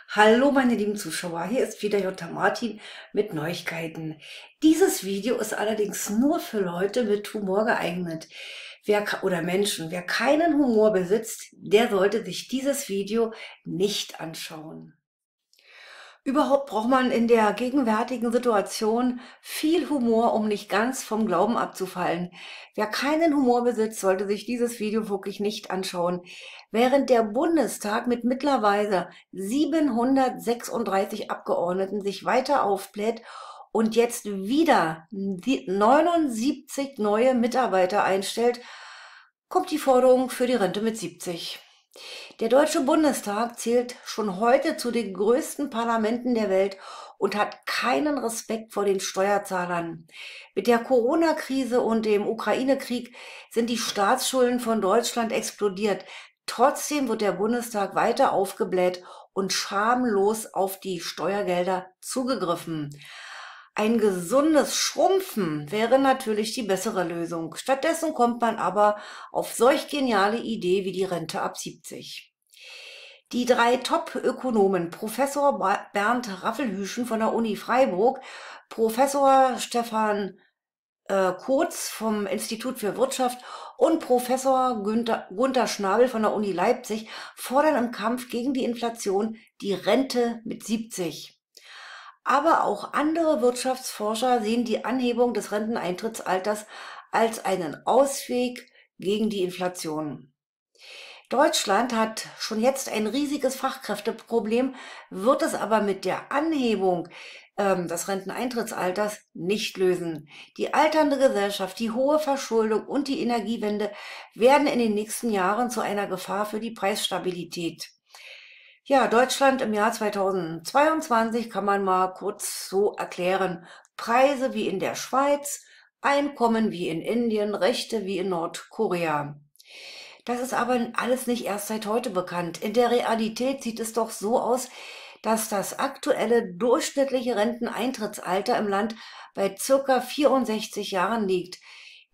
Hallo meine lieben Zuschauer, hier ist wieder Jutta Martin mit Neuigkeiten. Dieses Video ist allerdings nur für Leute mit Humor geeignet. Oder Menschen, wer keinen Humor besitzt, der sollte sich dieses Video nicht anschauen. Überhaupt braucht man in der gegenwärtigen Situation viel Humor, um nicht ganz vom Glauben abzufallen. Wer keinen Humor besitzt, sollte sich dieses Video wirklich nicht anschauen. Während der Bundestag mit mittlerweile 736 Abgeordneten sich weiter aufbläht und jetzt wieder 79 neue Mitarbeiter einstellt, kommt die Forderung für die Rente mit 70. Der Deutsche Bundestag zählt schon heute zu den größten Parlamenten der Welt und hat keinen Respekt vor den Steuerzahlern. Mit der Corona-Krise und dem Ukraine-Krieg sind die Staatsschulden von Deutschland explodiert. Trotzdem wird der Bundestag weiter aufgebläht und schamlos auf die Steuergelder zugegriffen. Ein gesundes Schrumpfen wäre natürlich die bessere Lösung. Stattdessen kommt man aber auf solch geniale Idee wie die Rente ab 70. Die drei Top-Ökonomen, Professor Bernd Raffelhüschen von der Uni Freiburg, Professor Stefan Kurz vom Institut für Wirtschaft und Professor Gunther Schnabel von der Uni Leipzig fordern im Kampf gegen die Inflation die Rente mit 70. Aber auch andere Wirtschaftsforscher sehen die Anhebung des Renteneintrittsalters als einen Ausweg gegen die Inflation. Deutschland hat schon jetzt ein riesiges Fachkräfteproblem, wird es aber mit der Anhebung des Renteneintrittsalters nicht lösen. Die alternde Gesellschaft, die hohe Verschuldung und die Energiewende werden in den nächsten Jahren zu einer Gefahr für die Preisstabilität. Ja, Deutschland im Jahr 2022 kann man mal kurz so erklären. Preise wie in der Schweiz, Einkommen wie in Indien, Rechte wie in Nordkorea. Das ist aber alles nicht erst seit heute bekannt. In der Realität sieht es doch so aus, dass das aktuelle durchschnittliche Renteneintrittsalter im Land bei circa 64 Jahren liegt.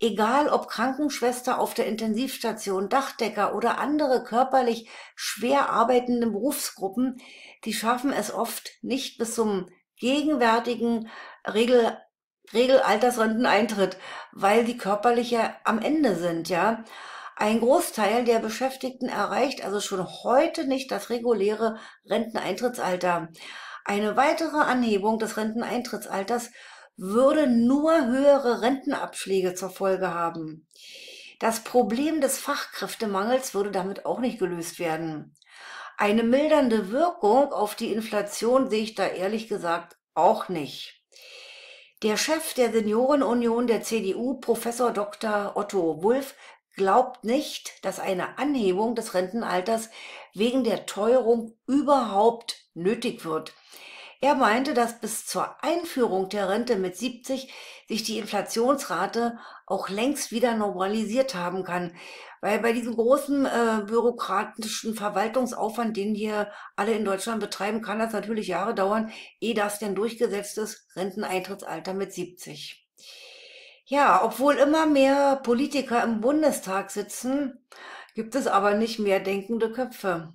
Egal ob Krankenschwester auf der Intensivstation, Dachdecker oder andere körperlich schwer arbeitende Berufsgruppen, die schaffen es oft nicht bis zum gegenwärtigen Regelaltersrenteneintritt, weil sie körperlich ja am Ende sind, ja. Ein Großteil der Beschäftigten erreicht also schon heute nicht das reguläre Renteneintrittsalter. Eine weitere Anhebung des Renteneintrittsalters würde nur höhere Rentenabschläge zur Folge haben. Das Problem des Fachkräftemangels würde damit auch nicht gelöst werden. Eine mildernde Wirkung auf die Inflation sehe ich da ehrlich gesagt auch nicht. Der Chef der Seniorenunion der CDU, Professor Dr. Otto Wulff, glaubt nicht, dass eine Anhebung des Rentenalters wegen der Teuerung überhaupt nötig wird. Er meinte, dass bis zur Einführung der Rente mit 70 sich die Inflationsrate auch längst wieder normalisiert haben kann, weil bei diesem großen bürokratischen Verwaltungsaufwand, den hier alle in Deutschland betreiben, kann das natürlich Jahre dauern, ehe das denn durchgesetzt ist, Renteneintrittsalter mit 70. Ja, obwohl immer mehr Politiker im Bundestag sitzen, gibt es aber nicht mehr denkende Köpfe.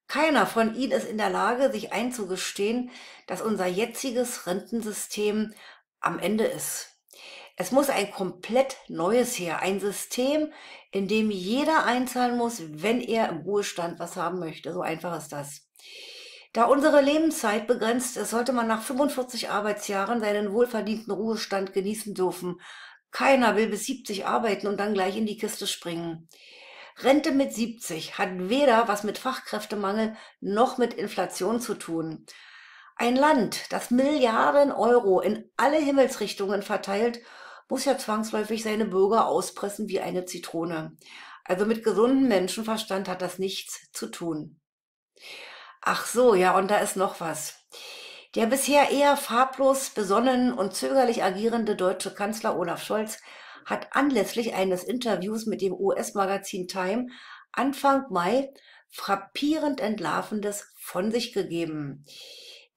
Keiner von ihnen ist in der Lage, sich einzugestehen, dass unser jetziges Rentensystem am Ende ist. Es muss ein komplett neues her, ein System, in dem jeder einzahlen muss, wenn er im Ruhestand was haben möchte. So einfach ist das. Da unsere Lebenszeit begrenzt ist, sollte man nach 45 Arbeitsjahren seinen wohlverdienten Ruhestand genießen dürfen. Keiner will bis 70 arbeiten und dann gleich in die Kiste springen. Rente mit 70 hat weder was mit Fachkräftemangel noch mit Inflation zu tun. Ein Land, das Milliarden Euro in alle Himmelsrichtungen verteilt, muss ja zwangsläufig seine Bürger auspressen wie eine Zitrone. Also mit gesundem Menschenverstand hat das nichts zu tun. Ach so, ja, und da ist noch was. Der bisher eher farblos, besonnen und zögerlich agierende deutsche Kanzler Olaf Scholz hat anlässlich eines Interviews mit dem US-Magazin Time Anfang Mai frappierend Entlarvendes von sich gegeben.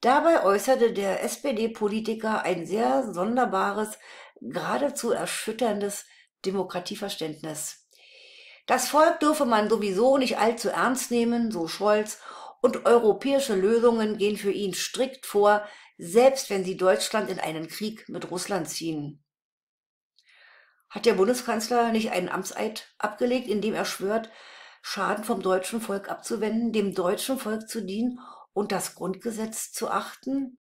Dabei äußerte der SPD-Politiker ein sehr sonderbares, geradezu erschütterndes Demokratieverständnis. Das Volk dürfe man sowieso nicht allzu ernst nehmen, so Scholz, Und europäische Lösungen gehen für ihn strikt vor, selbst wenn sie Deutschland in einen Krieg mit Russland ziehen. Hat der Bundeskanzler nicht einen Amtseid abgelegt, in dem er schwört, Schaden vom deutschen Volk abzuwenden, dem deutschen Volk zu dienen und das Grundgesetz zu achten?